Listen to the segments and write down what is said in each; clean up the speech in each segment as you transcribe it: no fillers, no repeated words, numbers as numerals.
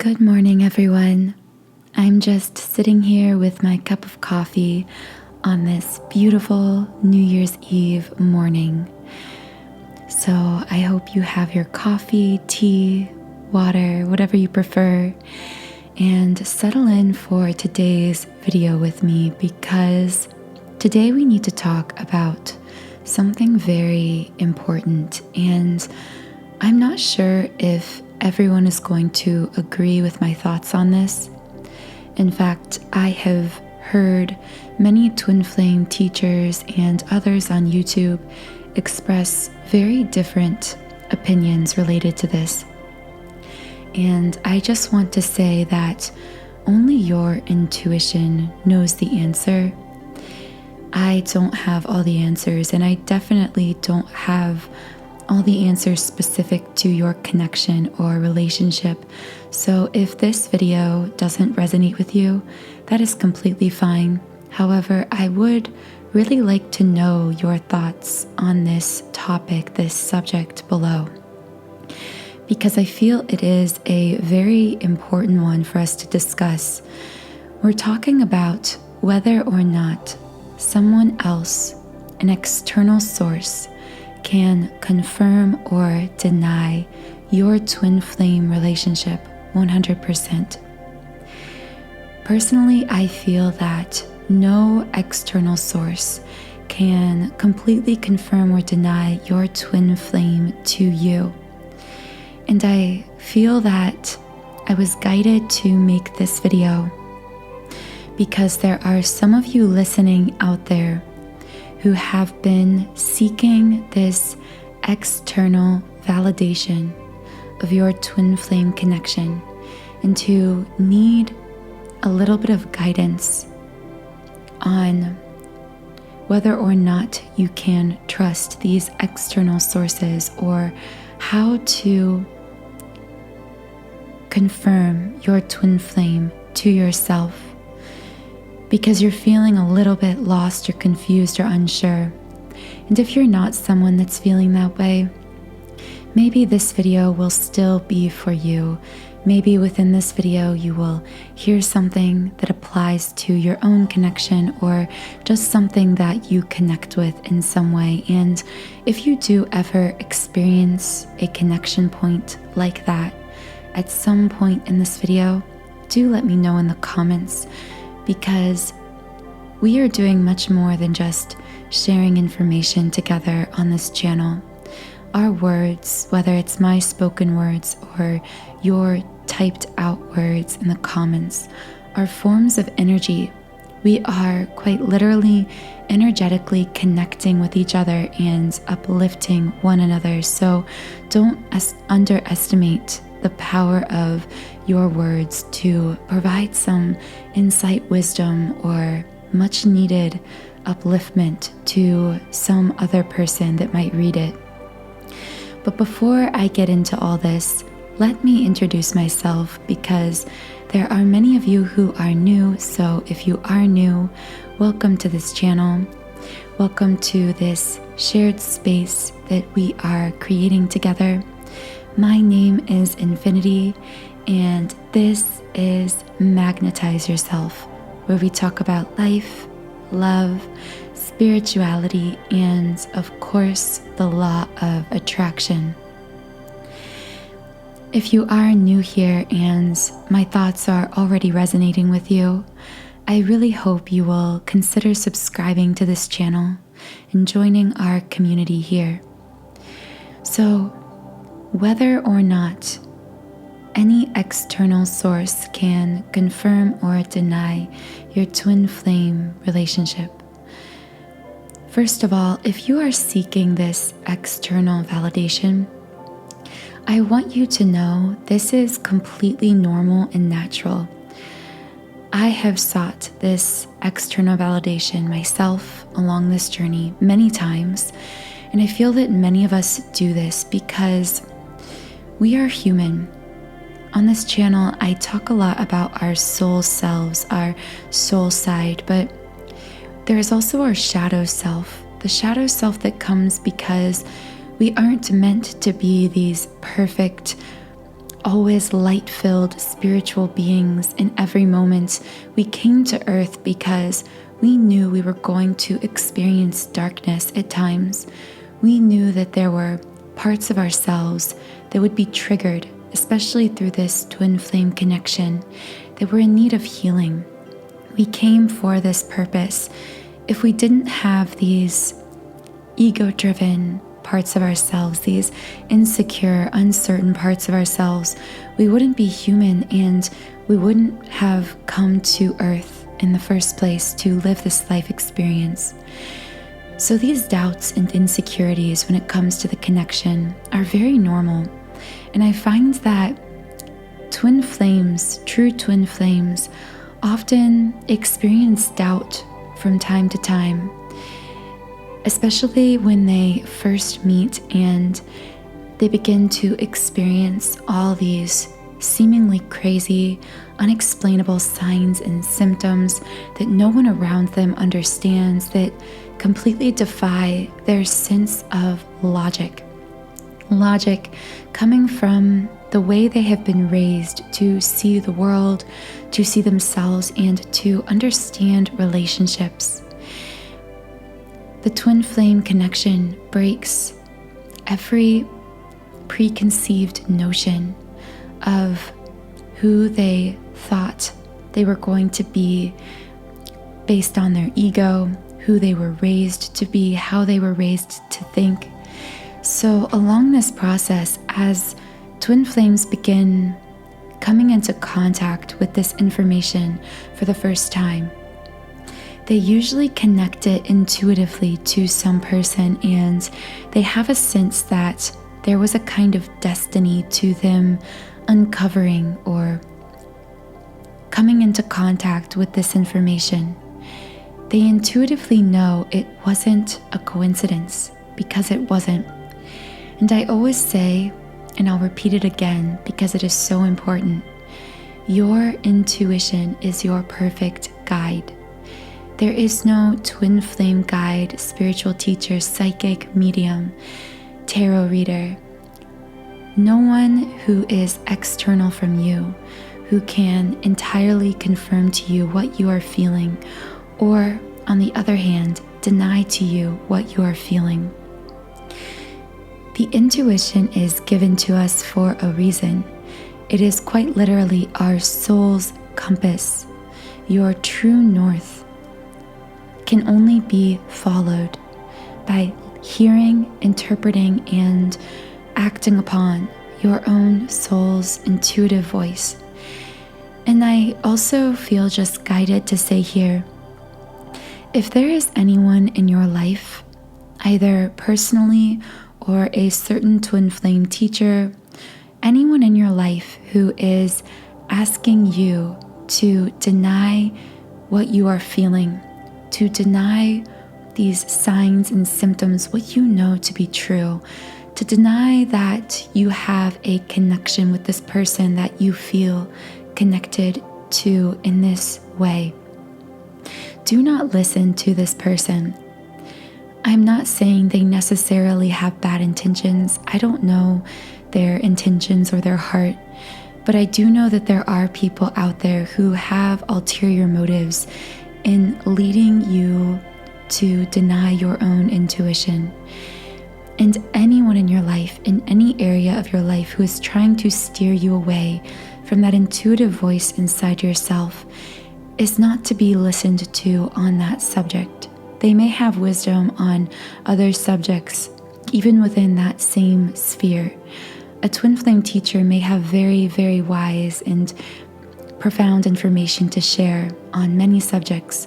Good morning, everyone. I'm just sitting here with my cup of coffee on this beautiful New Year's Eve morning. So I hope you have your coffee, tea, water, whatever you prefer, and settle in for today's video with me because today we need to talk about something very important, and I'm not sure if everyone is going to agree with my thoughts on this. In fact, I have heard many twin flame teachers and others on YouTube express very different opinions related to this. And I just want to say that only your intuition knows the answer. I don't have all the answers, and I definitely don't have all the answers specific to your connection or relationship. So if this video doesn't resonate with you, that is completely fine. However, I would really like to know your thoughts on this topic, this subject below, because I feel it is a very important one for us to discuss. We're talking about whether or not someone else, an external source, can confirm or deny your twin flame relationship 100%. Personally, I feel that no external source can completely confirm or deny your twin flame to you. And I feel that I was guided to make this video because there are some of you listening out there who have been seeking this external validation of your twin flame connection and who need a little bit of guidance on whether or not you can trust these external sources or how to confirm your twin flame to yourself, because you're feeling a little bit lost or confused or unsure. And if you're not someone that's feeling that way, maybe this video will still be for you. Maybe within this video you will hear something that applies to your own connection or just something that you connect with in some way. And if you do ever experience a connection point like that at some point in this video, do let me know in the comments, because we are doing much more than just sharing information together on this channel. Our words, whether it's my spoken words or your typed out words in the comments, are forms of energy. We are quite literally energetically connecting with each other and uplifting one another. So don't underestimate the power of your words to provide some insight, wisdom, or much needed upliftment to some other person that might read it. But before I get into all this, let me introduce myself, because there are many of you who are new. So if you are new, welcome to this channel. Welcome to this shared space that we are creating together. My name is Infinity, and this is Magnetize Yourself, where we talk about life, love, spirituality, and of course, the law of attraction. If you are new here and my thoughts are already resonating with you, I really hope you will consider subscribing to this channel and joining our community here. So, whether or not any external source can confirm or deny your twin flame relationship. First of all, if you are seeking this external validation, I want you to know this is completely normal and natural. I have sought this external validation myself along this journey many times, and I feel that many of us do this because we are human. On this channel, I talk a lot about our soul selves, our soul side, but there is also our shadow self, the shadow self that comes because we aren't meant to be these perfect always light-filled spiritual beings in every moment. We came to Earth because we knew we were going to experience darkness at times. We knew that there were parts of ourselves that would be triggered, especially through this twin flame connection, that were in need of healing. We came for this purpose. If we didn't have these ego-driven parts of ourselves, these insecure, uncertain parts of ourselves, we wouldn't be human, and we wouldn't have come to Earth in the first place to live this life experience. So these doubts and insecurities when it comes to the connection are very normal. And I find that twin flames, true twin flames, often experience doubt from time to time, especially when they first meet and they begin to experience all these seemingly crazy, unexplainable signs and symptoms that no one around them understands, that completely defy their sense of logic. Logic coming from the way they have been raised to see the world, to see themselves, and to understand relationships. The twin flame connection breaks every preconceived notion of who they thought they were going to be based on their ego, who they were raised to be, how they were raised to think. So along this process, as twin flames begin coming into contact with this information for the first time, they usually connect it intuitively to some person, and they have a sense that there was a kind of destiny to them uncovering or coming into contact with this information. They intuitively know it wasn't a coincidence, because it wasn't. And I always say, and I'll repeat it again because it is so important, your intuition is your perfect guide. There is no twin flame guide, spiritual teacher, psychic, medium, tarot reader. No one who is external from you, who can entirely confirm to you what you are feeling, or on the other hand, deny to you what you are feeling. The intuition is given to us for a reason. It is quite literally our soul's compass. Your true north can only be followed by hearing, interpreting, and acting upon your own soul's intuitive voice. And I also feel just guided to say here, if there is anyone in your life, either personally or a certain twin flame teacher, anyone in your life who is asking you to deny what you are feeling, to deny these signs and symptoms, what you know to be true, to deny that you have a connection with this person that you feel connected to in this way, do not listen to this person. I'm not saying they necessarily have bad intentions. I don't know their intentions or their heart, but I do know that there are people out there who have ulterior motives in leading you to deny your own intuition. And anyone in your life, in any area of your life, who is trying to steer you away from that intuitive voice inside yourself is not to be listened to on that subject. They may have wisdom on other subjects, even within that same sphere. A twin flame teacher may have very, very wise and profound information to share on many subjects,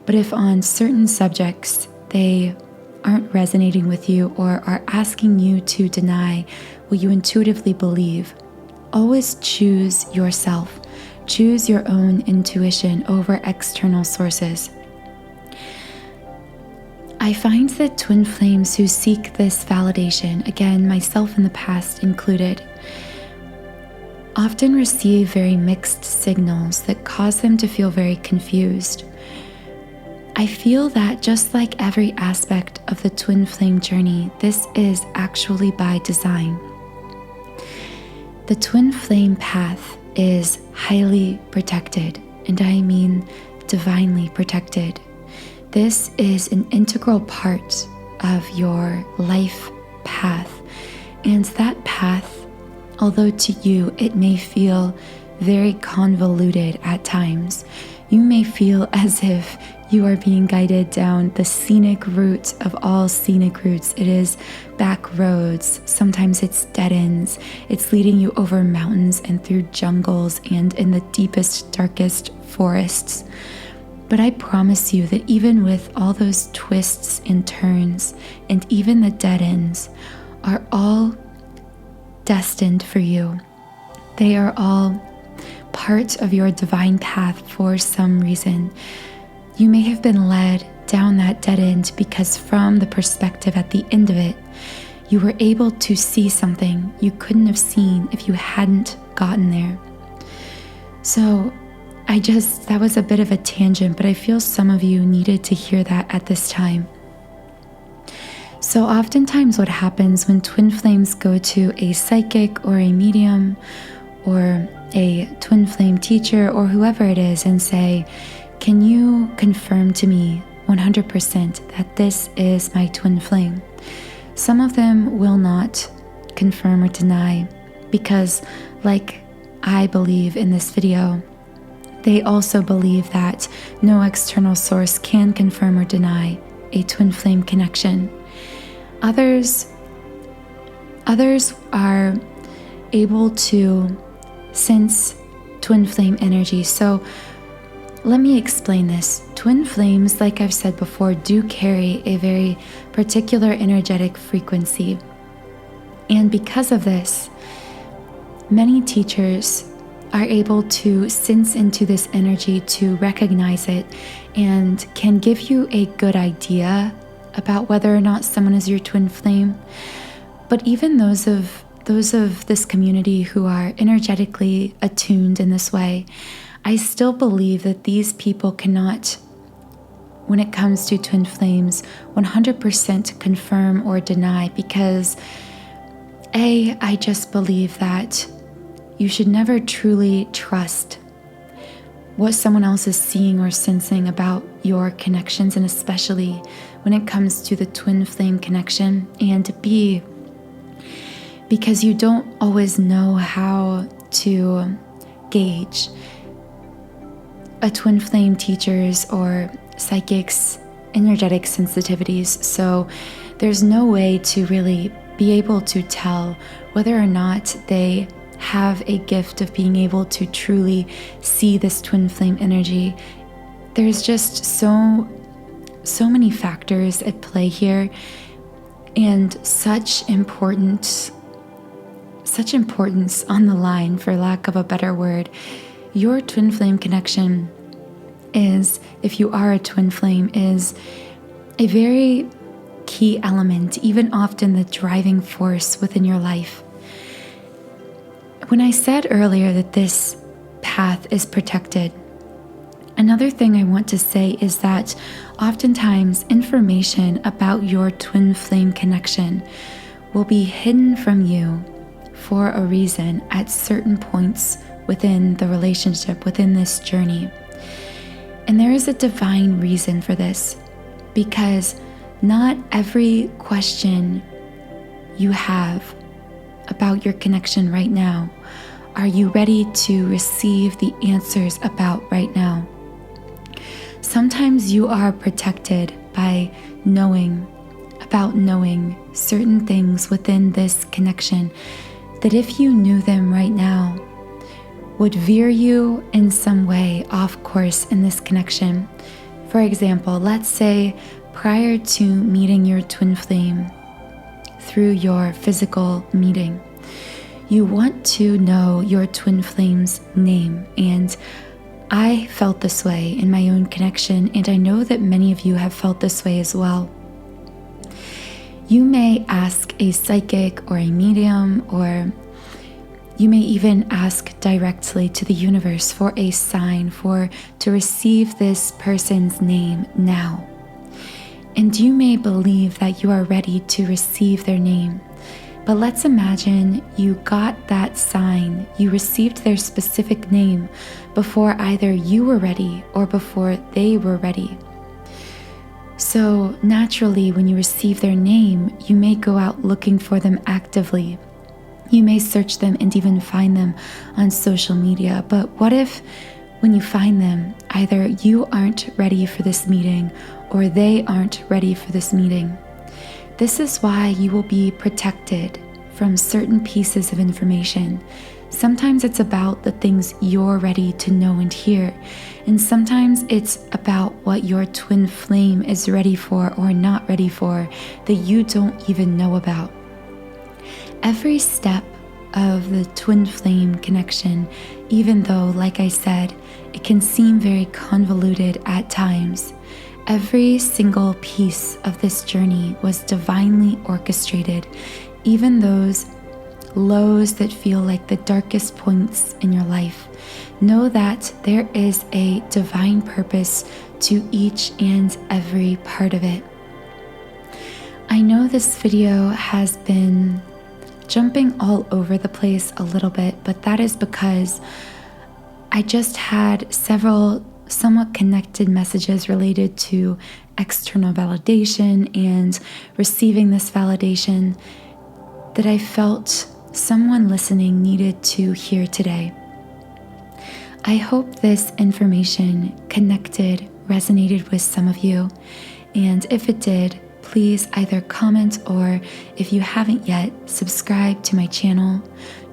but if on certain subjects they aren't resonating with you or are asking you to deny what you intuitively believe, always choose yourself. Choose your own intuition over external sources. I find that twin flames who seek this validation, again, myself in the past included, often receive very mixed signals that cause them to feel very confused. I feel that just like every aspect of the twin flame journey, this is actually by design. The twin flame path is highly protected, and I mean divinely protected. This is an integral part of your life path, and that path, although to you it may feel very convoluted at times, you may feel as if you are being guided down the scenic route of all scenic routes. It is back roads, sometimes it's dead ends, it's leading you over mountains and through jungles and in the deepest, darkest forests. But I promise you that even with all those twists and turns, and even the dead ends, are all destined for you. They are all part of your divine path for some reason. You may have been led down that dead end because from the perspective at the end of it, you were able to see something you couldn't have seen if you hadn't gotten there. So that was a bit of a tangent, but I feel some of you needed to hear that at this time. So oftentimes what happens when twin flames go to a psychic or a medium or a twin flame teacher or whoever it is and say, "Can you confirm to me 100% that this is my twin flame?" Some of them will not confirm or deny because, like I believe in this video, they also believe that no external source can confirm or deny a twin flame connection. Others are able to sense twin flame energy. So let me explain this. Twin flames, like I've said before, do carry a very particular energetic frequency. And because of this, many teachers are able to sense into this energy, to recognize it, and can give you a good idea about whether or not someone is your twin flame. But even those of this community who are energetically attuned in this way, I still believe that these people cannot, when it comes to twin flames, 100% confirm or deny because I just believe that you should never truly trust what someone else is seeing or sensing about your connections, and especially when it comes to the twin flame connection, and B, because you don't always know how to gauge a twin flame teacher's or psychic's energetic sensitivities. So there's no way to really be able to tell whether or not they have a gift of being able to truly see this twin flame energy. There's just so many factors at play here, and such importance on the line, for lack of a better word. Your twin flame connection is, if you are a twin flame, is a very key element, even often the driving force within your life. When I said earlier that this path is protected, another thing I want to say is that oftentimes information about your twin flame connection will be hidden from you for a reason at certain points within the relationship, within this journey. And there is a divine reason for this, because not every question you have about your connection right now are you ready to receive the answers about right now. Sometimes you are protected by knowing certain things within this connection that if you knew them right now would veer you in some way off course in this connection. For example, let's say prior to meeting your twin flame through your physical meeting, you want to know your twin flame's name. And I felt this way in my own connection, and I know that many of you have felt this way as well. You may ask a psychic or a medium, or you may even ask directly to the universe for a sign to receive this person's name now. And you may believe that you are ready to receive their name. But let's imagine you got that sign, you received their specific name before either you were ready or before they were ready. So naturally, when you receive their name, you may go out looking for them actively. You may search them and even find them on social media. But what if when you find them, either you aren't ready for this meeting or they aren't ready for this meeting? This is why you will be protected from certain pieces of information. Sometimes it's about the things you're ready to know and hear, and sometimes it's about what your twin flame is ready for or not ready for that you don't even know about. Every step of the twin flame connection, even though, like I said, it can seem very convoluted at times, every single piece of this journey was divinely orchestrated, even those lows that feel like the darkest points in your life. Know that there is a divine purpose to each and every part of it. I know this video has been jumping all over the place a little bit, but that is because I just had several somewhat connected messages related to external validation and receiving this validation that I felt someone listening needed to hear today. I hope this information connected, resonated with some of you, and if it did, please either comment or, if you haven't yet, subscribe to my channel.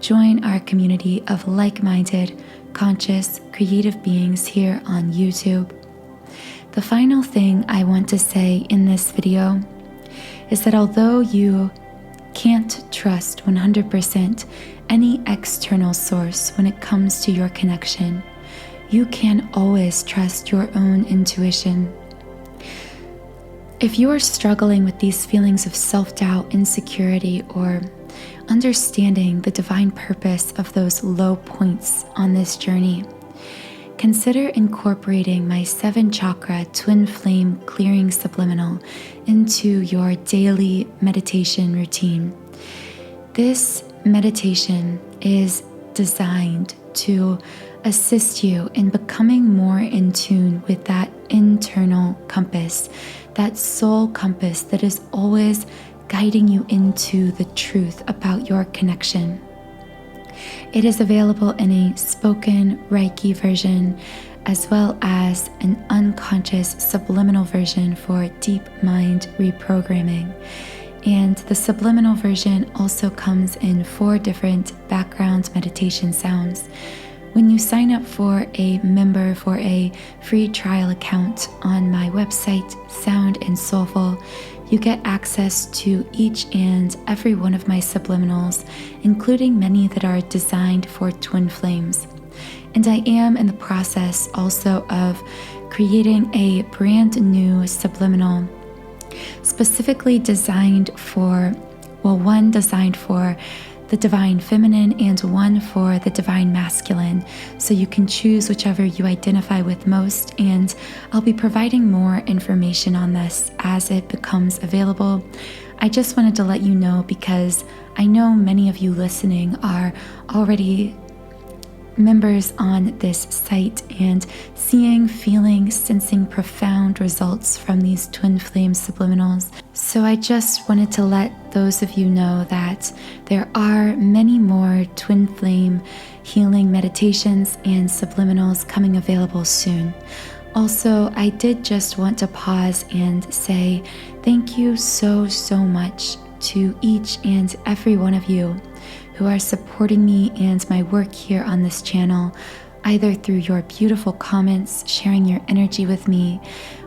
Join our community of like-minded, conscious, creative beings here on YouTube. The final thing I want to say in this video is that although you can't trust 100% any external source when it comes to your connection, you can always trust your own intuition. If you are struggling with these feelings of self-doubt, insecurity, or understanding the divine purpose of those low points on this journey, consider incorporating my 7-chakra twin flame clearing subliminal into your daily meditation routine. This meditation is designed to assist you in becoming more in tune with that internal compass, that soul compass that is always guiding you into the truth about your connection. It is available in a spoken Reiki version, as well as an unconscious subliminal version for deep mind reprogramming. And the subliminal version also comes in 4 different background meditation sounds. When you sign up for a member for a free trial account on my website, Sound and Soulful, you get access to each and every one of my subliminals, including many that are designed for twin flames. And I am in the process also of creating a brand new subliminal specifically designed for, one designed for the divine feminine and one for the divine masculine, so you can choose whichever you identify with most, and I'll be providing more information on this as it becomes available. I just wanted to let you know because I know many of you listening are already members on this site and seeing, feeling, sensing profound results from these twin flame subliminals. So I just wanted to let those of you know that there are many more twin flame healing meditations and subliminals coming available soon. Also, I did just want to pause and say thank you so much to each and every one of you who are supporting me and my work here on this channel, either through your beautiful comments, sharing your energy with me,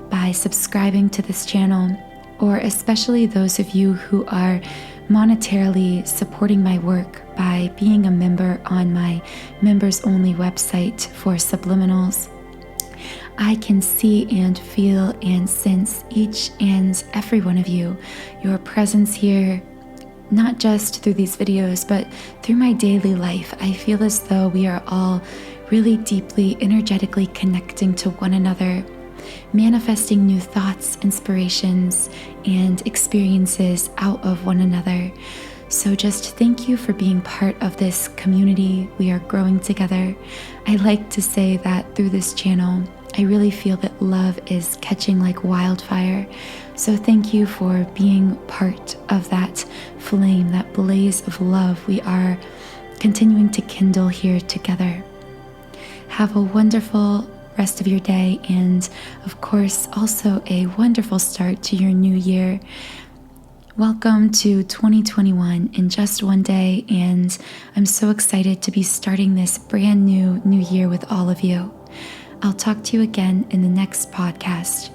by subscribing to this channel, or especially those of you who are monetarily supporting my work by being a member on my members only website for subliminals. I can see and feel and sense each and every one of you, your presence here, not just through these videos, but through my daily life. I feel as though we are all really deeply, energetically connecting to one another, manifesting new thoughts, inspirations, and experiences out of one another. So just thank you for being part of this community. We are growing together. I like to say that through this channel, I really feel that love is catching like wildfire. So thank you for being part of that flame, that blaze of love we are continuing to kindle here together. Have a wonderful rest of your day, and of course also a wonderful start to your new year. Welcome to 2021 in just one day, and I'm so excited to be starting this brand new year with all of you. I'll talk to you again in the next podcast.